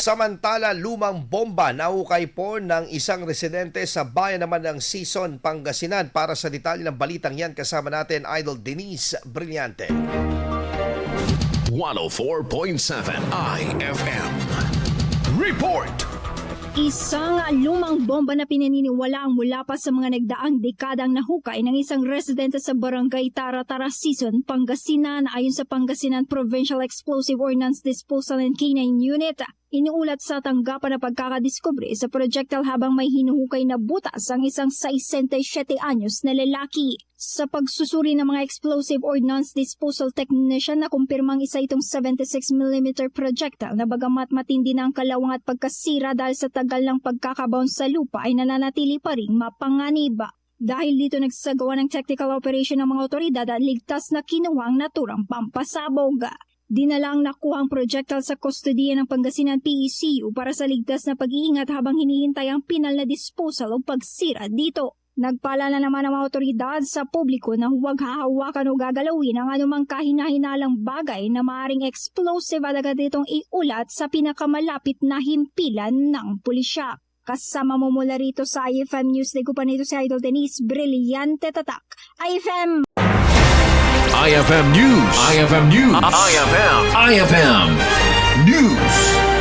Samantala, lumang bomba nahukay po ng isang residente sa bayan naman ng Sison, Pangasinan. Para sa detalye ng balitang yan, kasama natin Idol Denise Brillante. 104.7 IFM Report. Isang lumang bomba na pinaniniwalaang mula pa sa mga nagdaang dekadang nahukay ng isang residente sa barangay Tara-Tara, Sison, Pangasinan. Ayon sa Pangasinan Provincial Explosive Ordnance Disposal and Canine Unit, inuulat sa tanggapan na pagkakadiskubre sa projectile habang may hinuhukay na butas ang isang 67 anyos na lalaki. Sa pagsusuri ng mga explosive ordnance disposal technician na kumpirmang isa itong 76mm projectile na bagamat matindi na ang kalawang at pagkasira dahil sa tagal ng pagkakabounce sa lupa ay nananatili pa rin mapanganib. Dahil dito nagsagawa ng technical operation ng mga otoridad at ligtas na kinuha ang naturang pampasabog. Dinala ang nakuhang projectile sa kustodiya ng Pangasinan PECU para sa ligtas na pag-iingat habang hinihintay ang pinal na disposal o pagsira dito. Nagpaalala naman ang mga otoridad sa publiko na huwag hahawakan o gagalawin ang anumang kahina-hinalang bagay na maaaring explosive at agad itong iulat sa pinakamalapit na himpilan ng pulisya. Kasama mo mula rito sa IFM News, ko pa nito si Idol Denise Brillante Tatak. IFM IFM News. IFM News. IFM News.